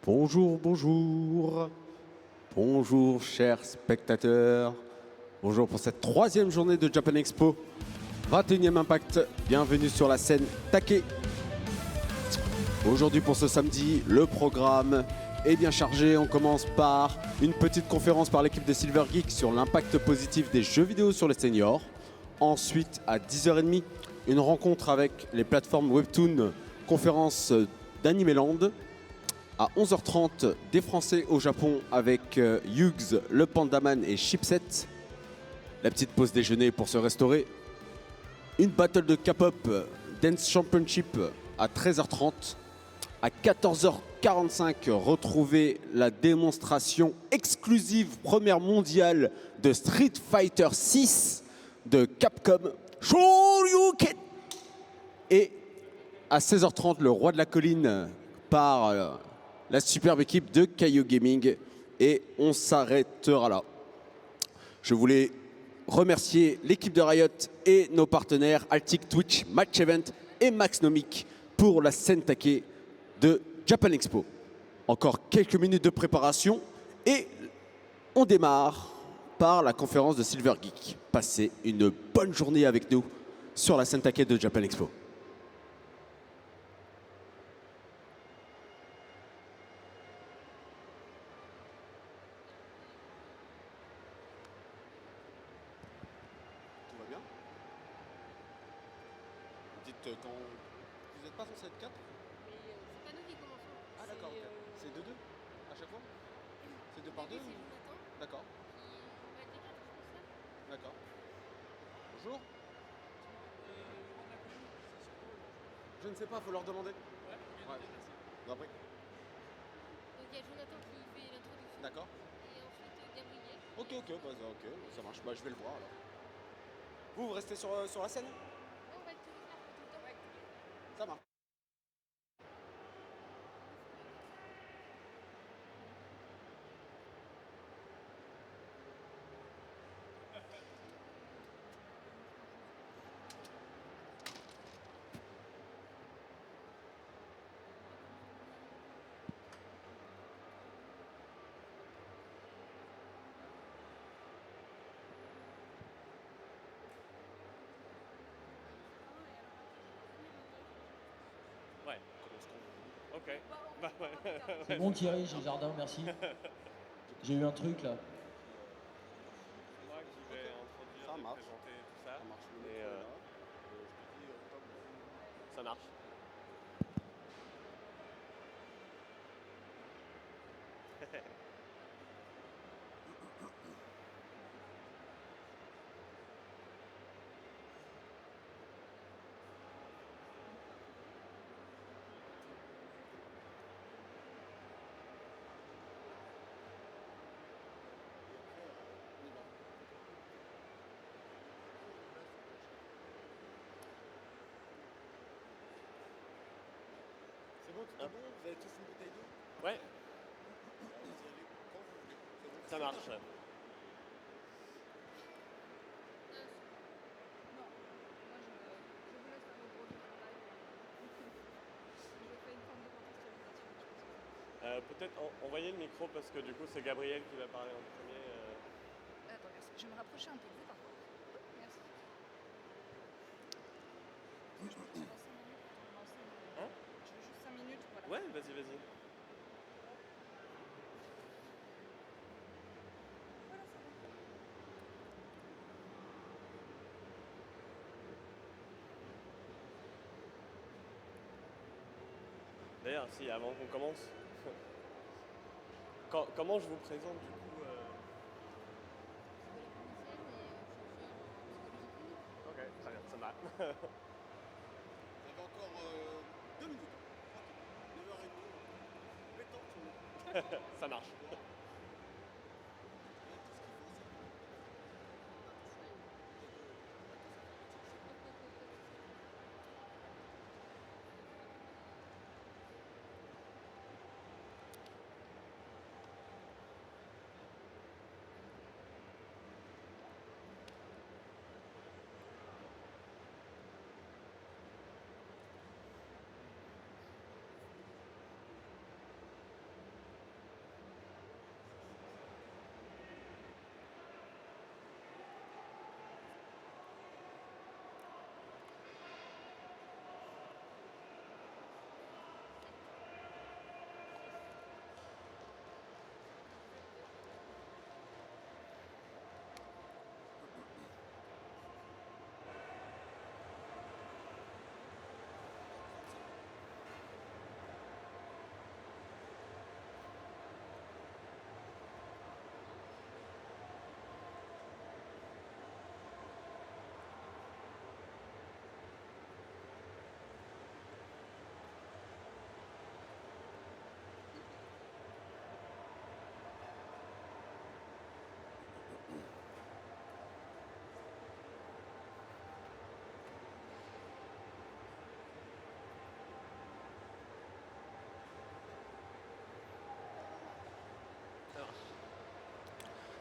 Bonjour, bonjour. Bonjour, chers spectateurs. Bonjour pour cette troisième journée de Japan Expo. 21e Impact. Bienvenue sur la scène Take. Aujourd'hui pour ce samedi, le programme est bien chargé. On commence par une petite conférence par l'équipe de Silver Geek sur l'impact positif des jeux vidéo sur les seniors. Ensuite, à 10h30, une rencontre avec les plateformes Webtoon, conférence d'Animeland. À 11h30, des Français au Japon avec Hughes, le Pandaman et Chipset. La petite pause déjeuner pour se restaurer. Une battle de K-pop Dance Championship à 13h30. À 14h45, retrouvez la démonstration exclusive première mondiale de Street Fighter 6 de Capcom Shoryuken. Et à 16h30, le roi de la colline par la superbe équipe de Kaio Gaming. Et on s'arrêtera là. Je voulais remercier l'équipe de Riot et nos partenaires Altic, Twitch, Match Event et Maxnomic pour la scène Take de Japan Expo. Encore quelques minutes de préparation et on démarre par la conférence de Silver Geek. Passez une bonne journée avec nous sur la scène Take de Japan Expo. Tout va bien? Dites quand vous n'êtes pas censé être 4? Mais c'est pas nous qui commençons. Ah d'accord, ok. C'est 2-2 à chaque fois? C'est 2 par 2? C'est Jonathan D'accord, qui va être des quatre responsables. d'accord. Bonjour. Je ne sais pas, faut leur demander. Ouais. Bon, après. Donc il y a Jonathan qui fait l'introduction. D'accord. Et ensuite Gabriel. Ok, ça marche. Bah, je vais le voir alors. Vous restez sur la scène? On va être tous les quatre tout le temps. Ça marche. Ouais. Ok. Bah ouais. C'est bon Thierry, j'ai le jardin, merci. J'ai eu un truc là. C'est moi qui vais introduire, Ça et marche. présenter tout ça. Ça marche. Et ça marche. C'est bon, tout est bon? Vous avez tous une bouteille d'eau? Ouais, Vous y allez quand vous voulez. C'est bon? ça marche. Non, moi je vous laisse faire le gros du travail. Je fais une forme de contextualisation, je pense. Peut-être envoyer le micro parce que du coup c'est Gabriel qui va parler en premier. Attends, je vais me rapprocher un peu de vous par contre. Merci. Je peux te lancer 5 minutes pour te lancer. Hein? Je veux juste 5 minutes, voilà. Ouais, vas-y. Voilà, c'est bon. D'ailleurs, si, avant qu'on commence, comment je vous présente du coup Ok, très bien, ça marche. Vous avez encore 2 minutes. 9h30. Détente. Ça marche.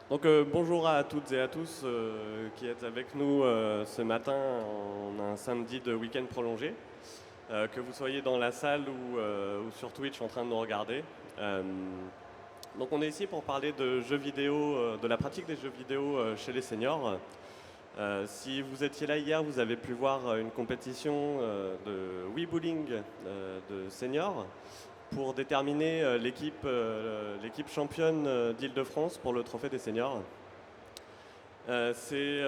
Donc bonjour à toutes et à tous qui êtes avec nous ce matin en un samedi de week-end prolongé. Que vous soyez dans la salle ou sur Twitch en train de nous regarder. Donc on est ici pour parler de jeux vidéo, de la pratique des jeux vidéo chez les seniors. Si vous étiez là hier, vous avez pu voir une compétition de Wii Bowling de seniors pour déterminer l'équipe championne d'Île-de-France pour le trophée des seniors. C'est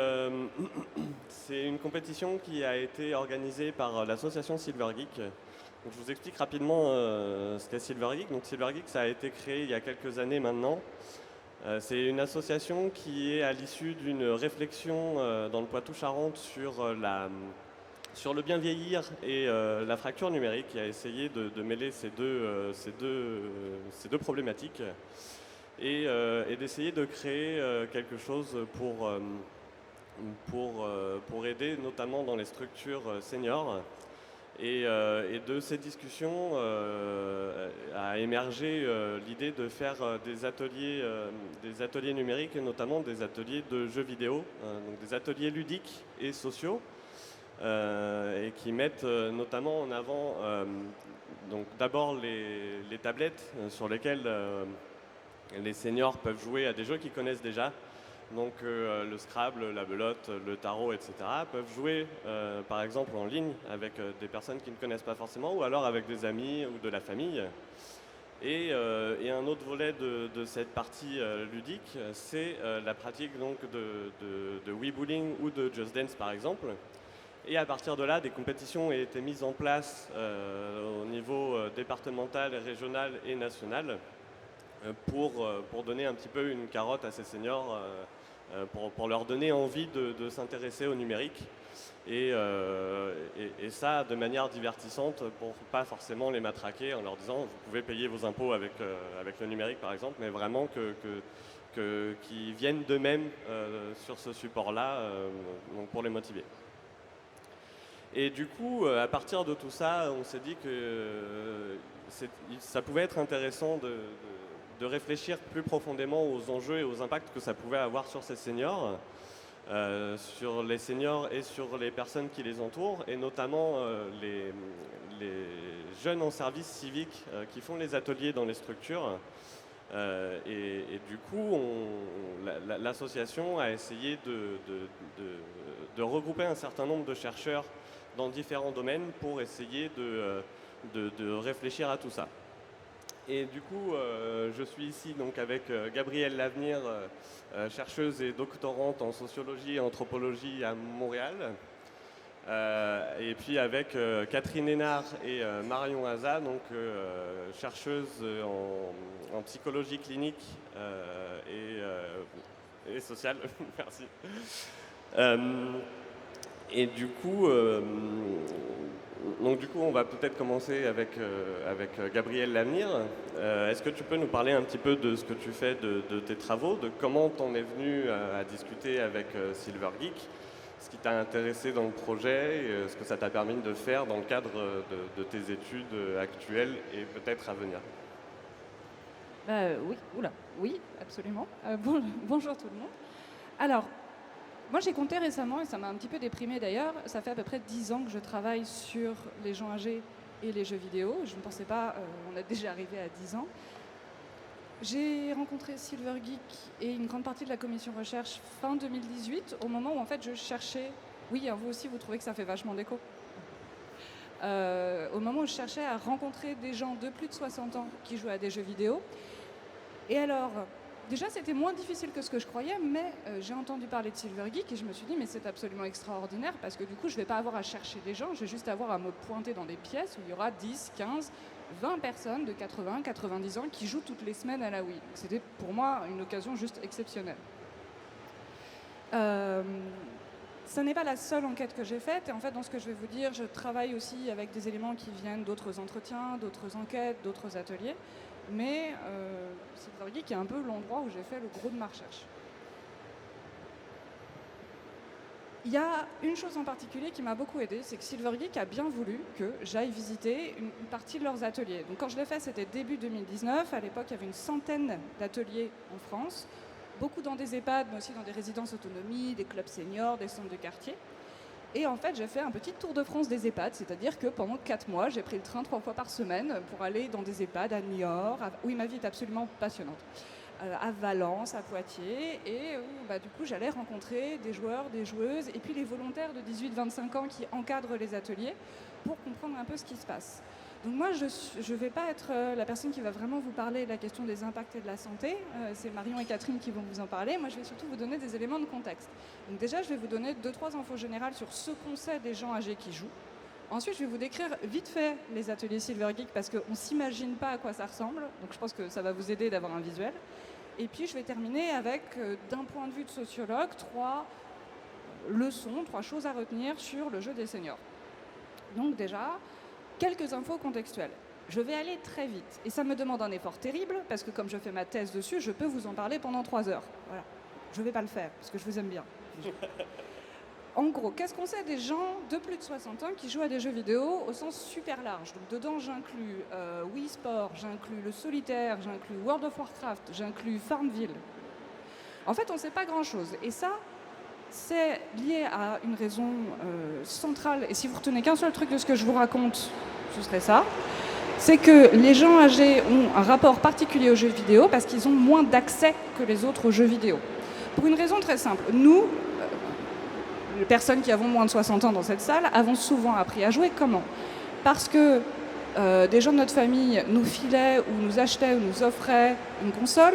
une compétition qui a été organisée par l'association Silver Geek. Donc, je vous explique rapidement ce qu'est Silver Geek. Donc, Silver Geek, ça a été créé il y a quelques années maintenant. C'est une association qui est à l'issue d'une réflexion dans le Poitou-Charentes sur le bien vieillir et la fracture numérique, qui a essayé de mêler ces deux problématiques et d'essayer de créer quelque chose pour aider notamment dans les structures seniors. Et de ces discussions a émergé l'idée de faire des ateliers numériques et notamment des ateliers de jeux vidéo, donc des ateliers ludiques et sociaux. Et qui mettent notamment en avant donc d'abord les tablettes sur lesquelles les seniors peuvent jouer à des jeux qu'ils connaissent déjà, donc le Scrabble, la belote, le tarot, etc. peuvent jouer par exemple en ligne avec des personnes qu'ils ne connaissent pas forcément ou alors avec des amis ou de la famille. Et un autre volet de cette partie ludique, c'est la pratique donc de Wii Bowling ou de Just Dance par exemple. Et à partir de là, des compétitions ont été mises en place au niveau départemental, régional et national pour donner un petit peu une carotte à ces seniors, pour leur donner envie de s'intéresser au numérique. Et ça de manière divertissante pour pas forcément les matraquer en leur disant vous pouvez payer vos impôts avec le numérique par exemple, mais vraiment qu'ils viennent d'eux-mêmes sur ce support-là pour les motiver. Et du coup, à partir de tout ça, on s'est dit que ça pouvait être intéressant de réfléchir plus profondément aux enjeux et aux impacts que ça pouvait avoir sur ces seniors, sur les seniors et sur les personnes qui les entourent, et notamment les jeunes en service civique qui font les ateliers dans les structures. Et du coup, l'association a essayé de regrouper un certain nombre de chercheurs dans différents domaines pour essayer de réfléchir à tout ça. Et du coup, je suis ici donc avec Gabrielle Lavenir, chercheuse et doctorante en sociologie et anthropologie à Montréal. Et puis avec Catherine Hénard et Marion Haza, donc chercheuse en psychologie clinique et sociale. Merci. Et du coup, on va peut-être commencer avec Gabrielle Lavenir. Est-ce que tu peux nous parler un petit peu de ce que tu fais, de tes travaux, de comment tu en es venu à discuter avec Silver Geek, ce qui t'a intéressé dans le projet, et ce que ça t'a permis de faire dans le cadre de tes études actuelles et peut-être à venir. Oui, absolument. Bonjour tout le monde. Alors, moi j'ai compté récemment, et ça m'a un petit peu déprimée d'ailleurs, ça fait à peu près 10 ans que je travaille sur les gens âgés et les jeux vidéo. Je ne pensais pas, on est déjà arrivé à 10 ans. J'ai rencontré Silver Geek et une grande partie de la commission recherche fin 2018, au moment où en fait je cherchais, oui, vous aussi vous trouvez que ça fait vachement d'écho, au moment où je cherchais à rencontrer des gens de plus de 60 ans qui jouaient à des jeux vidéo. Et alors, déjà c'était moins difficile que ce que je croyais, mais j'ai entendu parler de Silver Geek et je me suis dit mais c'est absolument extraordinaire parce que du coup je vais pas avoir à chercher des gens, je vais juste avoir à me pointer dans des pièces où il y aura 10, 15, 20 personnes de 80, 90 ans qui jouent toutes les semaines à la Wii. C'était pour moi une occasion juste exceptionnelle. Ce n'est pas la seule enquête que j'ai faite, et en fait dans ce que je vais vous dire, je travaille aussi avec des éléments qui viennent d'autres entretiens, d'autres enquêtes, d'autres ateliers, mais Silver Geek est un peu l'endroit où j'ai fait le gros de ma recherche. Il y a une chose en particulier qui m'a beaucoup aidée, c'est que Silver Geek a bien voulu que j'aille visiter une partie de leurs ateliers. Donc quand je l'ai fait, c'était début 2019. À l'époque, il y avait une centaine d'ateliers en France, beaucoup dans des EHPAD, mais aussi dans des résidences autonomie, des clubs seniors, des centres de quartier. Et en fait, j'ai fait un petit tour de France des EHPAD, c'est-à-dire que pendant 4 mois, j'ai pris le train 3 fois par semaine pour aller dans des EHPAD à Niort, où ma vie est absolument passionnante, à Valence, à Poitiers, et où du coup, j'allais rencontrer des joueurs, des joueuses, et puis les volontaires de 18-25 ans qui encadrent les ateliers pour comprendre un peu ce qui se passe. Donc moi, je ne vais pas être la personne qui va vraiment vous parler de la question des impacts et de la santé. C'est Marion et Catherine qui vont vous en parler. Moi, je vais surtout vous donner des éléments de contexte. Donc déjà, je vais vous donner 2-3 infos générales sur ce qu'on sait des gens âgés qui jouent. Ensuite, je vais vous décrire vite fait les ateliers Silver Geek parce qu'on ne s'imagine pas à quoi ça ressemble. Donc je pense que ça va vous aider d'avoir un visuel. Et puis, je vais terminer avec, d'un point de vue de sociologue, 3 leçons, 3 choses à retenir sur le jeu des seniors. Donc déjà, quelques infos contextuelles. Je vais aller très vite et ça me demande un effort terrible parce que comme je fais ma thèse dessus, je peux vous en parler pendant 3 heures. Voilà. Je ne vais pas le faire parce que je vous aime bien. En gros, qu'est-ce qu'on sait des gens de plus de 60 ans qui jouent à des jeux vidéo au sens super large? Donc dedans, j'inclus Wii Sport, j'inclus le solitaire, j'inclus World of Warcraft, j'inclus Farmville. En fait, on ne sait pas grand-chose. Et ça, c'est lié à une raison centrale. Et si vous retenez qu'un seul truc de ce que je vous raconte, ce serait ça. C'est que les gens âgés ont un rapport particulier aux jeux vidéo parce qu'ils ont moins d'accès que les autres aux jeux vidéo. Pour une raison très simple. Nous, les personnes qui avons moins de 60 ans dans cette salle, avons souvent appris à jouer. Comment? Parce que des gens de notre famille nous filaient ou nous achetaient ou nous offraient une console,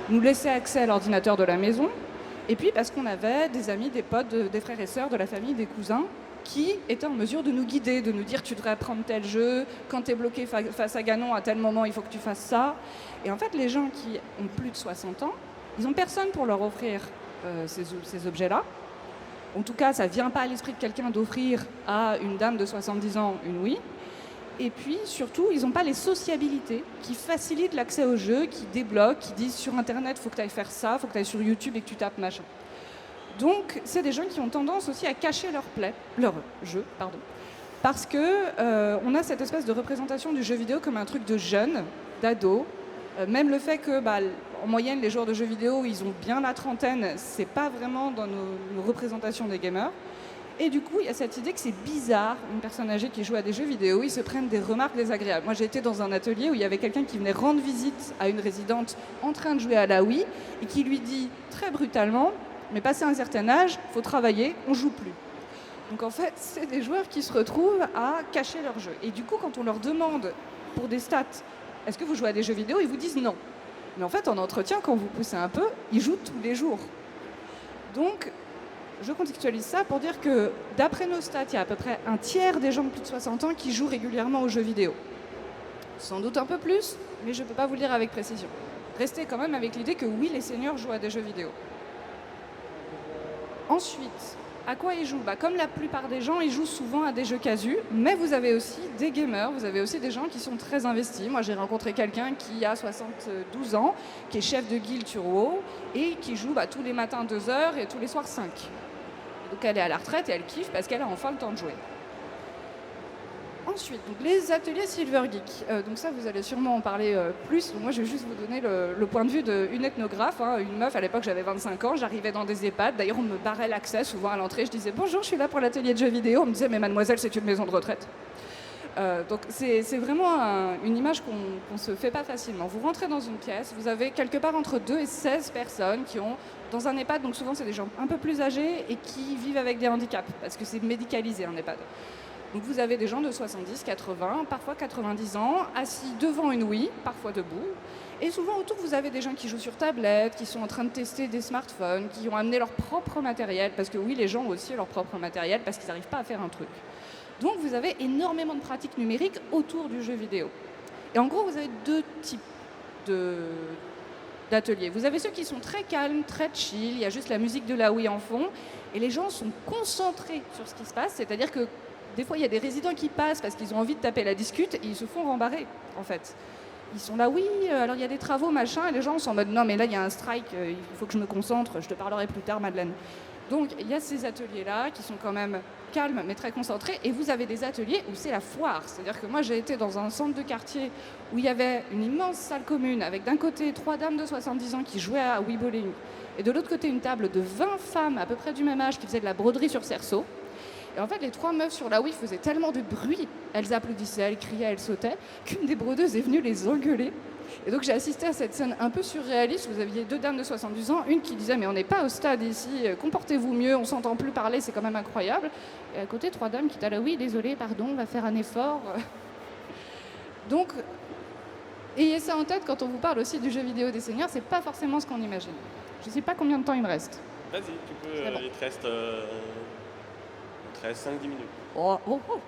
nous laissaient accès à l'ordinateur de la maison, et puis parce qu'on avait des amis, des potes, des frères et sœurs, de la famille, des cousins, qui étaient en mesure de nous guider, de nous dire tu devrais prendre tel jeu, quand tu es bloqué face à Ganon à tel moment, il faut que tu fasses ça. Et en fait, les gens qui ont plus de 60 ans, ils n'ont personne pour leur offrir ces objets-là. En tout cas, ça ne vient pas à l'esprit de quelqu'un d'offrir à une dame de 70 ans une Wii. Et puis, surtout, ils n'ont pas les sociabilités qui facilitent l'accès aux jeux, qui débloquent, qui disent sur Internet, il faut que tu ailles faire ça, il faut que tu ailles sur YouTube et que tu tapes machin. Donc, c'est des gens qui ont tendance aussi à cacher leur jeu, parce que on a cette espèce de représentation du jeu vidéo comme un truc de jeunes, d'ados. Même le fait que, en moyenne, les joueurs de jeux vidéo, ils ont bien la trentaine, c'est pas vraiment dans nos représentations des gamers. Et du coup, il y a cette idée que c'est bizarre, une personne âgée qui joue à des jeux vidéo, ils se prennent des remarques désagréables. Moi, j'ai été dans un atelier où il y avait quelqu'un qui venait rendre visite à une résidente en train de jouer à la Wii et qui lui dit très brutalement « Mais passé un certain âge, il faut travailler, on joue plus ». Donc en fait, c'est des joueurs qui se retrouvent à cacher leur jeu. Et du coup, quand on leur demande pour des stats « Est-ce que vous jouez à des jeux vidéo ?» ils vous disent non. Mais en fait, en entretien, quand vous poussez un peu, ils jouent tous les jours. Donc, je contextualise ça pour dire que, d'après nos stats, il y a à peu près un tiers des gens de plus de 60 ans qui jouent régulièrement aux jeux vidéo. Sans doute un peu plus, mais je ne peux pas vous le dire avec précision. Restez quand même avec l'idée que oui, les seniors jouent à des jeux vidéo. Ensuite, à quoi ils jouent? Comme la plupart des gens, ils jouent souvent à des jeux casus, mais vous avez aussi des gamers, vous avez aussi des gens qui sont très investis. Moi, j'ai rencontré quelqu'un qui a 72 ans, qui est chef de guilde sur WoW, et qui joue tous les matins 2 heures et tous les soirs 5. Donc elle est à la retraite et elle kiffe parce qu'elle a enfin le temps de jouer. Ensuite, donc, les ateliers Silver Geek. Donc ça, vous allez sûrement en parler plus. Donc, moi, je vais juste vous donner le point de vue d'une ethnographe, une meuf. À l'époque, j'avais 25 ans, j'arrivais dans des EHPAD. D'ailleurs, on me barrait l'accès souvent à l'entrée. Je disais « Bonjour, je suis là pour l'atelier de jeux vidéo ». On me disait « Mais mademoiselle, c'est une maison de retraite ». Donc c'est vraiment une image qu'on ne se fait pas facilement. Vous rentrez dans une pièce, vous avez quelque part entre 2 et 16 personnes qui ont, dans un EHPAD, donc souvent c'est des gens un peu plus âgés et qui vivent avec des handicaps, parce que c'est médicalisé un EHPAD. Donc vous avez des gens de 70, 80, parfois 90 ans, assis devant une Wii, parfois debout. Et souvent autour, vous avez des gens qui jouent sur tablette, qui sont en train de tester des smartphones, qui ont amené leur propre matériel, parce que oui, les gens ont aussi leur propre matériel, parce qu'ils n'arrivent pas à faire un truc. Donc vous avez énormément de pratiques numériques autour du jeu vidéo. Et en gros, vous avez 2 types d'ateliers. Vous avez ceux qui sont très calmes, très chill, il y a juste la musique de la Wii en fond, et les gens sont concentrés sur ce qui se passe, c'est-à-dire que des fois, il y a des résidents qui passent parce qu'ils ont envie de taper la discute et ils se font rembarrer, en fait. Ils sont là, oui, alors il y a des travaux, machin, et les gens sont en mode, non, mais là, il y a un strike, il faut que je me concentre, je te parlerai plus tard, Madeleine. Donc il y a ces ateliers-là qui sont quand même calmes mais très concentrés, et vous avez des ateliers où c'est la foire. C'est-à-dire que moi j'ai été dans un centre de quartier où il y avait une immense salle commune avec d'un côté 3 dames de 70 ans qui jouaient à Wii Bowling et de l'autre côté une table de 20 femmes à peu près du même âge qui faisaient de la broderie sur cerceau. Et en fait, les 3 meufs sur la Wii faisaient tellement de bruit, elles applaudissaient, elles criaient, elles sautaient, qu'une des brodeuses est venue les engueuler. Et donc j'ai assisté à cette scène un peu surréaliste. Vous aviez 2 dames de 70 ans, une qui disait « mais on n'est pas au stade ici, comportez-vous mieux, on s'entend plus parler, c'est quand même incroyable ». Et à côté, 3 dames qui étaient là « oui, désolé, pardon, on va faire un effort ». Donc, ayez ça en tête quand on vous parle aussi du jeu vidéo des seniors, c'est pas forcément ce qu'on imagine. Je sais pas combien de temps il me reste. Vas-y, tu peux, Bon. il te reste 5-10 minutes. Oh, oh, oh.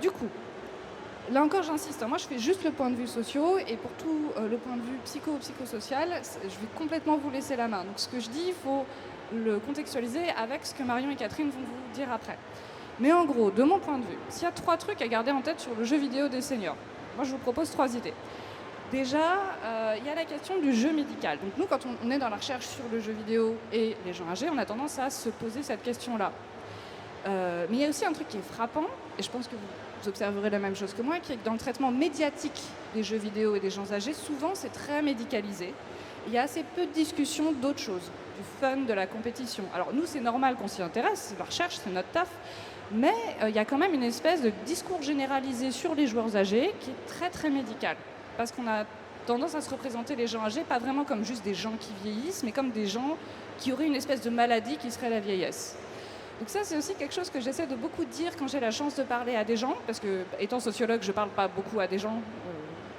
Du coup, là encore j'insiste, moi je fais juste le point de vue socio, et pour tout le point de vue psychosocial, je vais complètement vous laisser la main. Donc ce que je dis, il faut le contextualiser avec ce que Marion et Catherine vont vous dire après. Mais en gros, de mon point de vue, s'il y a 3 trucs à garder en tête sur le jeu vidéo des seniors, moi je vous propose 3 idées. Déjà, il y a la question du jeu médical. Donc nous, quand on est dans la recherche sur le jeu vidéo et les gens âgés, on a tendance à se poser cette question-là. Mais il y a aussi un truc qui est frappant, et je pense que vous observerez la même chose que moi, qui est que dans le traitement médiatique des jeux vidéo et des gens âgés, souvent c'est très médicalisé. Il y a assez peu de discussions d'autres choses, du fun, de la compétition. Alors nous, c'est normal qu'on s'y intéresse, c'est la recherche, c'est notre taf, mais il y a quand même une espèce de discours généralisé sur les joueurs âgés qui est très très médical. Parce qu'on a tendance à se représenter les gens âgés pas vraiment comme juste des gens qui vieillissent, mais comme des gens qui auraient une espèce de maladie qui serait la vieillesse. Donc ça, c'est aussi quelque chose que j'essaie de beaucoup dire quand j'ai la chance de parler à des gens, parce que, étant sociologue, je parle pas beaucoup à des gens,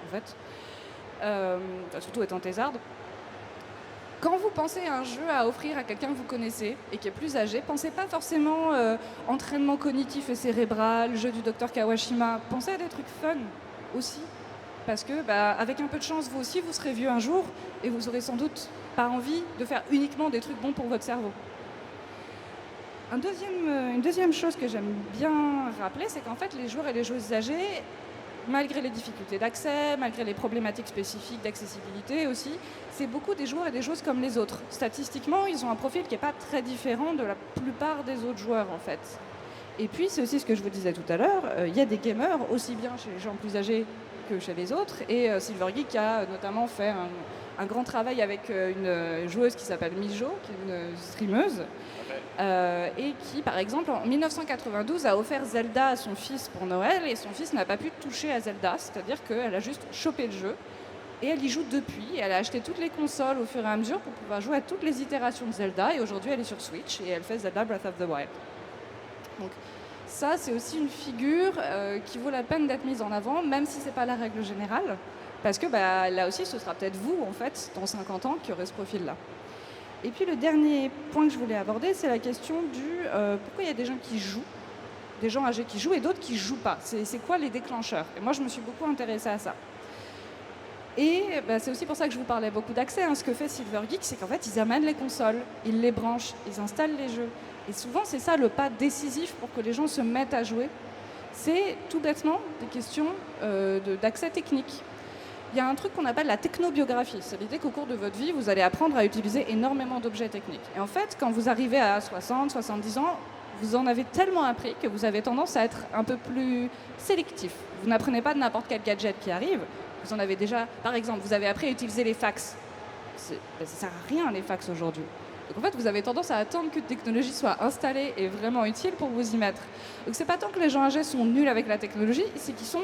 en fait, surtout étant thésarde. Quand vous pensez à un jeu à offrir à quelqu'un que vous connaissez et qui est plus âgé, pensez pas forcément entraînement cognitif et cérébral, jeu du docteur Kawashima, pensez à des trucs fun aussi. Parce que, avec un peu de chance, vous aussi, vous serez vieux un jour et vous aurez sans doute pas envie de faire uniquement des trucs bons pour votre cerveau. Une deuxième chose que j'aime bien rappeler, c'est qu'en fait, les joueurs et les joueuses âgées, malgré les difficultés d'accès, malgré les problématiques spécifiques d'accessibilité aussi, c'est beaucoup des joueurs et des joueuses comme les autres. Statistiquement, ils ont un profil qui n'est pas très différent de la plupart des autres joueurs, en fait. Et puis, c'est aussi ce que je vous disais tout à l'heure, il y a des gamers, aussi bien chez les gens plus âgés que chez les autres, et Silvergeek a notamment fait un grand travail avec une joueuse qui s'appelle Mijo, qui est une streameuse, et qui, par exemple, en 1992 a offert Zelda à son fils pour Noël, et son fils n'a pas pu toucher à Zelda, c'est-à-dire qu'elle a juste chopé le jeu, et elle y joue depuis. Elle a acheté toutes les consoles au fur et à mesure pour pouvoir jouer à toutes les itérations de Zelda, et aujourd'hui elle est sur Switch, et elle fait Zelda Breath of the Wild. Donc ça, c'est aussi une figure qui vaut la peine d'être mise en avant, même si ce n'est pas la règle générale, parce que là aussi, ce sera peut-être vous, en fait, dans 50 ans, qui aurez ce profil-là. Et puis le dernier point que je voulais aborder, c'est la question du pourquoi il y a des gens qui jouent, des gens âgés qui jouent et d'autres qui ne jouent pas. C'est quoi les déclencheurs? Et moi, je me suis beaucoup intéressée à ça. Et c'est aussi pour ça que je vous parlais beaucoup d'accès. Ce que fait Silvergeek, c'est qu'en fait, ils amènent les consoles, ils les branchent, ils installent les jeux. Et souvent, c'est ça le pas décisif pour que les gens se mettent à jouer. C'est tout bêtement des questions d'accès technique. Il y a un truc qu'on appelle la technobiographie. C'est l'idée qu'au cours de votre vie, vous allez apprendre à utiliser énormément d'objets techniques. Et en fait, quand vous arrivez à 60, 70 ans, vous en avez tellement appris que vous avez tendance à être un peu plus sélectif. Vous n'apprenez pas de n'importe quel gadget qui arrive. Vous en avez déjà, par exemple, vous avez appris à utiliser les fax. Ça ne sert à rien, les fax, aujourd'hui. Donc en fait, vous avez tendance à attendre qu'une technologie soit installée et vraiment utile pour vous y mettre. Donc c'est pas tant que les gens âgés sont nuls avec la technologie, c'est qu'ils sont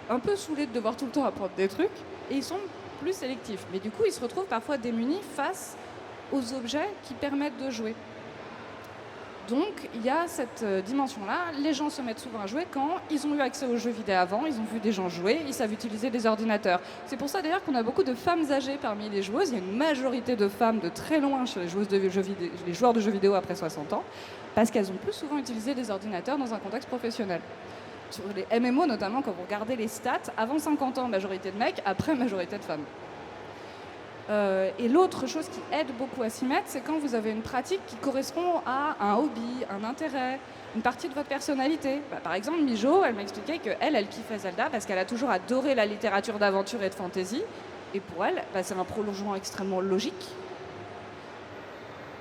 un peu saoulés de devoir tout le temps apprendre des trucs et ils sont plus sélectifs. Mais du coup, ils se retrouvent parfois démunis face aux objets qui permettent de jouer. Donc il y a cette dimension-là. Les gens se mettent souvent à jouer quand ils ont eu accès aux jeux vidéo avant, ils ont vu des gens jouer, ils savent utiliser des ordinateurs. C'est pour ça d'ailleurs qu'on a beaucoup de femmes âgées parmi les joueuses. Il y a une majorité de femmes de très loin chez les joueurs de jeux vidéo après 60 ans, parce qu'elles ont plus souvent utilisé des ordinateurs dans un contexte professionnel. Sur les MMO notamment, quand vous regardez les stats, avant 50 ans, majorité de mecs, après, majorité de femmes. Et l'autre chose qui aide beaucoup à s'y mettre, c'est quand vous avez une pratique qui correspond à un hobby, un intérêt, une partie de votre personnalité. Par exemple, Mijo, elle m'expliquait qu'elle kiffait Zelda parce qu'elle a toujours adoré la littérature d'aventure et de fantasy. Et pour elle, c'est un prolongement extrêmement logique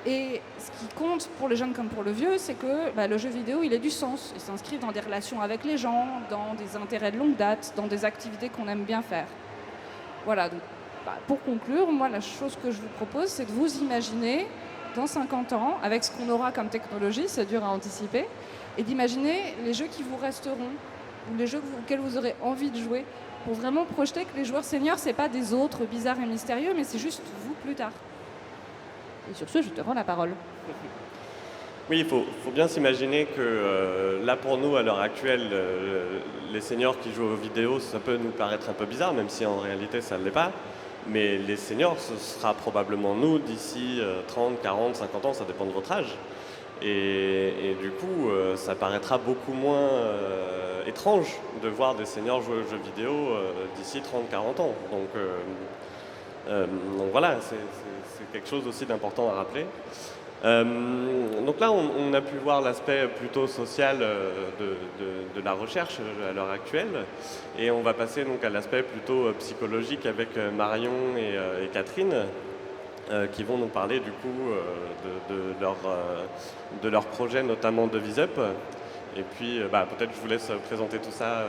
Et ce qui compte pour les jeunes comme pour le vieux, c'est que le jeu vidéo, il a du sens. Il s'inscrit dans des relations avec les gens, dans des intérêts de longue date, dans des activités qu'on aime bien faire. Voilà, donc pour conclure, moi, la chose que je vous propose, c'est de vous imaginer dans 50 ans, avec ce qu'on aura comme technologie, c'est dur à anticiper, et d'imaginer les jeux qui vous resteront, ou les jeux auxquels vous aurez envie de jouer, pour vraiment projeter que les joueurs seniors, c'est pas des autres bizarres et mystérieux, mais c'est juste vous plus tard. Et sur ce, je te rends la parole. Oui, il faut bien s'imaginer que là, pour nous, à l'heure actuelle, les seniors qui jouent aux vidéos, ça peut nous paraître un peu bizarre, même si en réalité, ça ne l'est pas. Mais les seniors, ce sera probablement nous d'ici 30, 40, 50 ans, ça dépend de votre âge. Et du coup, ça paraîtra beaucoup moins étrange de voir des seniors jouer aux jeux vidéo d'ici 30, 40 ans. Donc voilà, c'est quelque chose aussi d'important à rappeler. Donc là, on a pu voir l'aspect plutôt social de la recherche à l'heure actuelle, et on va passer donc à l'aspect plutôt psychologique avec Marion et Catherine, qui vont nous parler du coup de leur projet, notamment de VisUp. Et puis peut-être je vous laisse présenter tout ça.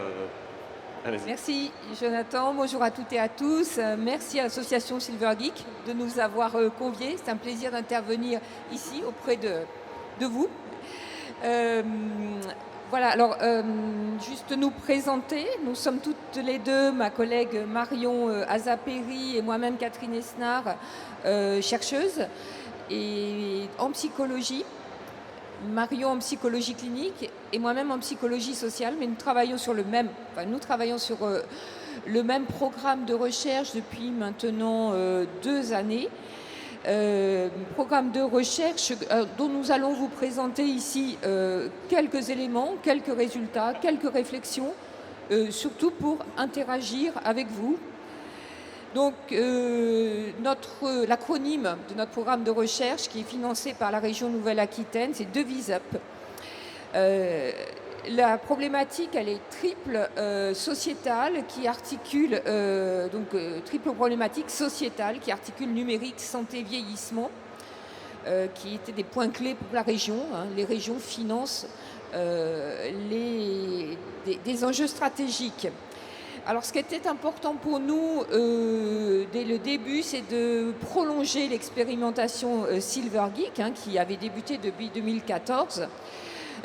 Allez-y. Merci Jonathan, bonjour à toutes et à tous. Merci à l'association Silver Geek de nous avoir conviés. C'est un plaisir d'intervenir ici auprès de vous. Voilà, alors juste nous présenter. Nous sommes toutes les deux, ma collègue Marion Azapéry et moi-même Catherine Esnard, chercheuses et en psychologie. Marion en psychologie clinique et moi-même en psychologie sociale, mais nous travaillons sur le même programme de recherche depuis maintenant 2 années. Programme de recherche dont nous allons vous présenter ici quelques éléments, quelques résultats, quelques réflexions, surtout pour interagir avec vous. Donc, l'acronyme de notre programme de recherche, qui est financé par la région Nouvelle-Aquitaine, c'est VisUp. La problématique, elle est triple sociétale, qui articule, triple problématique sociétale, qui articule numérique, santé, vieillissement, qui étaient des points clés pour la région. Les régions financent des enjeux stratégiques. Alors, ce qui était important pour nous dès le début, c'est de prolonger l'expérimentation Silver Geek, qui avait débuté depuis 2014.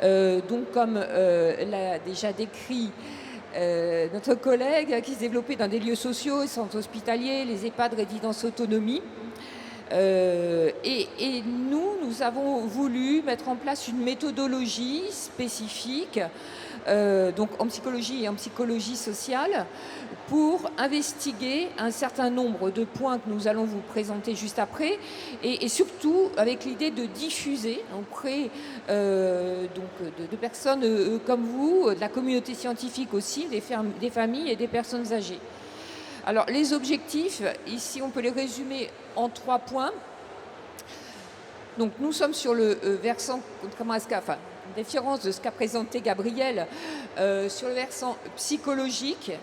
Donc, comme l'a déjà décrit notre collègue, qui se développait dans des lieux sociaux, les centres hospitaliers, les EHPAD résidence autonomie. Et nous avons voulu mettre en place une méthodologie spécifique, donc en psychologie et en psychologie sociale, pour investiguer un certain nombre de points que nous allons vous présenter juste après, et surtout avec l'idée de diffuser auprès de personnes comme vous, de la communauté scientifique aussi, des familles et des personnes âgées. Alors, les objectifs, ici, on peut les résumer en 3 points. Donc, nous sommes sur le versant, contrairement à différence de ce qu'a présenté Gabriel, sur le versant psychologique.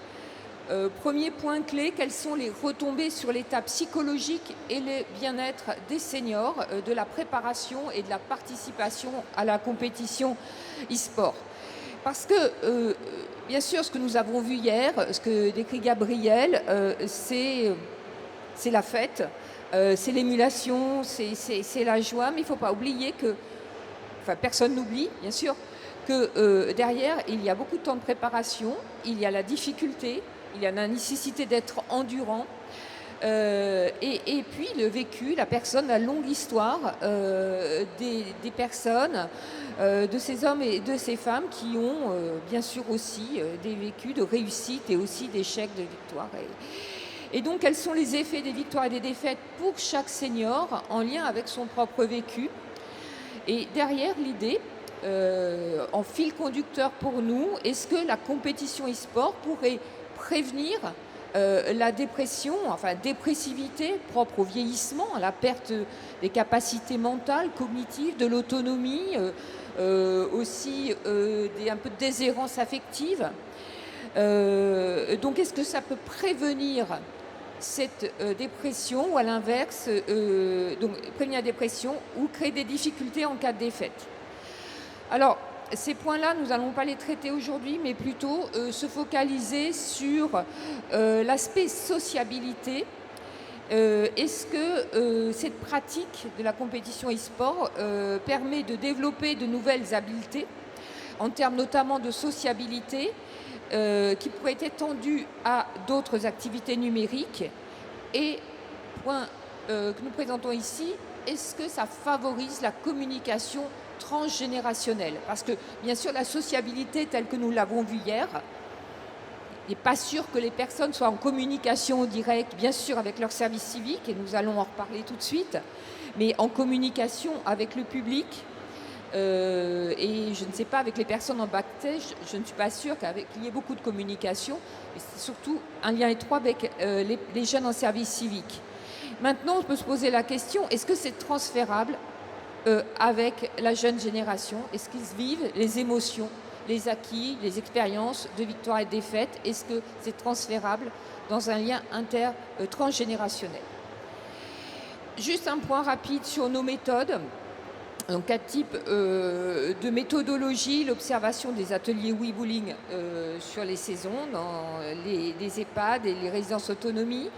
Premier point clé, quelles sont les retombées sur l'état psychologique et le bien-être des seniors, de la préparation et de la participation à la compétition e-sport. Parce que, bien sûr, ce que nous avons vu hier, ce que décrit Gabriel, c'est la fête, c'est l'émulation, c'est la joie, mais il ne faut pas oublier que, personne n'oublie, bien sûr, que derrière, il y a beaucoup de temps de préparation, il y a la difficulté, il y a la nécessité d'être endurant, et puis le vécu, la personne, la longue histoire des personnes, de ces hommes et de ces femmes qui ont bien sûr aussi des vécus de réussite et aussi d'échecs, de victoires. Et donc, quels sont les effets des victoires et des défaites pour chaque senior en lien avec son propre vécu? Et derrière l'idée, en fil conducteur pour nous, est-ce que la compétition e-sport pourrait prévenir la dépression, dépressivité propre au vieillissement, à la perte des capacités mentales, cognitives, de l'autonomie, aussi un peu de déshérence affective. Donc, est-ce que ça peut prévenir cette dépression ou à l'inverse, donc prévenir la dépression ou créer des difficultés en cas de défaite. Alors, ces points-là, nous n'allons pas les traiter aujourd'hui, mais plutôt se focaliser sur l'aspect sociabilité. Est-ce que cette pratique de la compétition e-sport permet de développer de nouvelles habiletés en termes notamment de sociabilité qui pourraient être étendues à d'autres activités numériques? Et point que nous présentons ici, est-ce que ça favorise la communication transgénérationnelle? Parce que bien sûr la sociabilité telle que nous l'avons vue hier, il n'est pas sûr que les personnes soient en communication directe, bien sûr avec leur service civique, et nous allons en reparler tout de suite, mais en communication avec le public, et je ne sais pas, avec les personnes en backstage, je ne suis pas sûre qu'il y ait beaucoup de communication, mais c'est surtout un lien étroit avec les jeunes en service civique. Maintenant, on peut se poser la question, est-ce que c'est transférable avec la jeune génération? Est-ce qu'ils vivent les émotions, les acquis, les expériences de victoire et de défaite? Est-ce que c'est transférable dans un lien transgénérationnel? Juste un point rapide sur nos méthodes. Donc, 4 types de méthodologie: l'observation des ateliers Weebullying sur les saisons, dans les EHPAD et les résidences autonomie,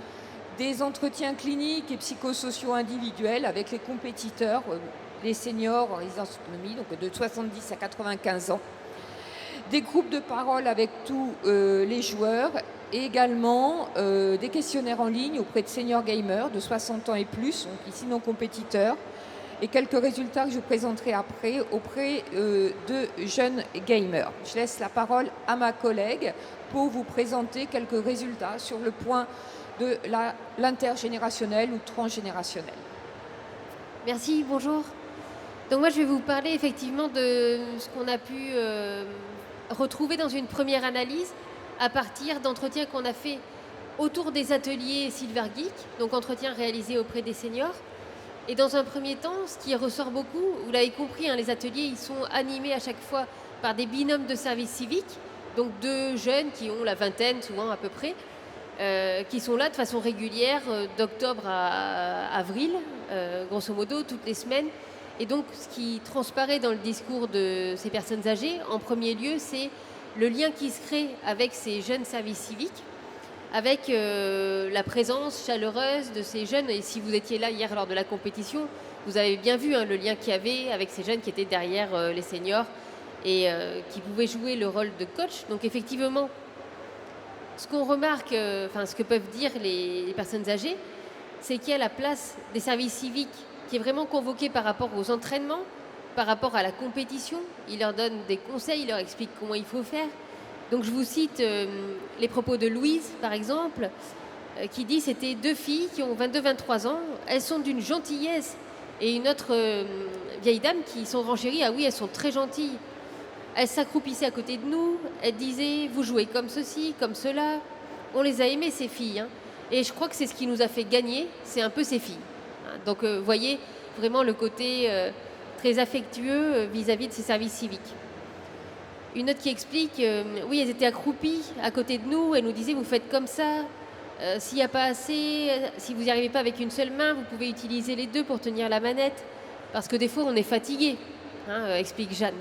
des entretiens cliniques et psychosociaux individuels avec les compétiteurs, les seniors en résidence autonomie, donc de 70 à 95 ans, des groupes de parole avec tous les joueurs, et également des questionnaires en ligne auprès de seniors gamers de 60 ans et plus, donc ici non compétiteurs, et quelques résultats que je vous présenterai après auprès de jeunes gamers. Je laisse la parole à ma collègue pour vous présenter quelques résultats sur le point de l'intergénérationnel ou transgénérationnel. Merci, bonjour. Donc moi je vais vous parler effectivement de ce qu'on a pu retrouver dans une première analyse à partir d'entretiens qu'on a fait autour des ateliers Silver Geek, donc entretiens réalisés auprès des seniors. Et dans un premier temps, ce qui ressort beaucoup, vous l'avez compris, hein, les ateliers ils sont animés à chaque fois par des binômes de service civique, donc 2 jeunes qui ont la vingtaine souvent à peu près, qui sont là de façon régulière d'octobre à avril, grosso modo, toutes les semaines. Et donc, ce qui transparaît dans le discours de ces personnes âgées, en premier lieu, c'est le lien qui se crée avec ces jeunes services civiques, avec la présence chaleureuse de ces jeunes. Et si vous étiez là hier lors de la compétition, vous avez bien vu hein, le lien qu'il y avait avec ces jeunes qui étaient derrière les seniors et qui pouvaient jouer le rôle de coach. Donc effectivement, ce qu'on remarque, ce que peuvent dire les personnes âgées, c'est qu'il y a la place des services civiques qui est vraiment convoquée par rapport aux entraînements, par rapport à la compétition. Ils leur donnent des conseils, ils leur expliquent comment il faut faire. Donc je vous cite les propos de Louise, par exemple, qui dit « C'était 2 filles qui ont 22-23 ans, elles sont d'une gentillesse. » Et une autre vieille dame qui sont renchéries « Ah oui, elles sont très gentilles. » Elles s'accroupissaient à côté de nous, elles disaient « Vous jouez comme ceci, comme cela. » On les a aimées, ces filles. Hein. Et je crois que c'est ce qui nous a fait gagner, c'est un peu ces filles. Donc, vous voyez vraiment le côté très affectueux vis-à-vis de ces services civiques. Une autre qui explique, oui, elles étaient accroupies à côté de nous, elles nous disaient, vous faites comme ça, s'il n'y a pas assez, si vous n'y arrivez pas avec une seule main, vous pouvez utiliser les 2 pour tenir la manette, parce que des fois, on est fatigué, hein, explique Jeanne.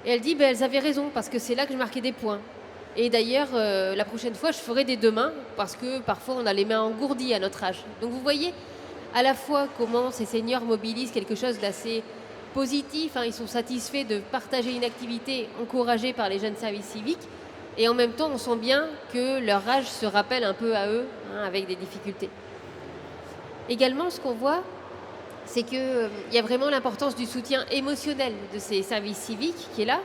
Et elle dit, elles avaient raison, parce que c'est là que je marquais des points. Et d'ailleurs, la prochaine fois, je ferai des 2 mains, parce que parfois, on a les mains engourdies à notre âge. Donc, vous voyez à la fois comment ces seniors mobilisent quelque chose d'assez positif, hein, ils sont satisfaits de partager une activité encouragée par les jeunes services civiques, et en même temps on sent bien que leur âge se rappelle un peu à eux, hein, avec des difficultés. Également, ce qu'on voit, c'est qu'il y a vraiment l'importance du soutien émotionnel de ces services civiques qui est là,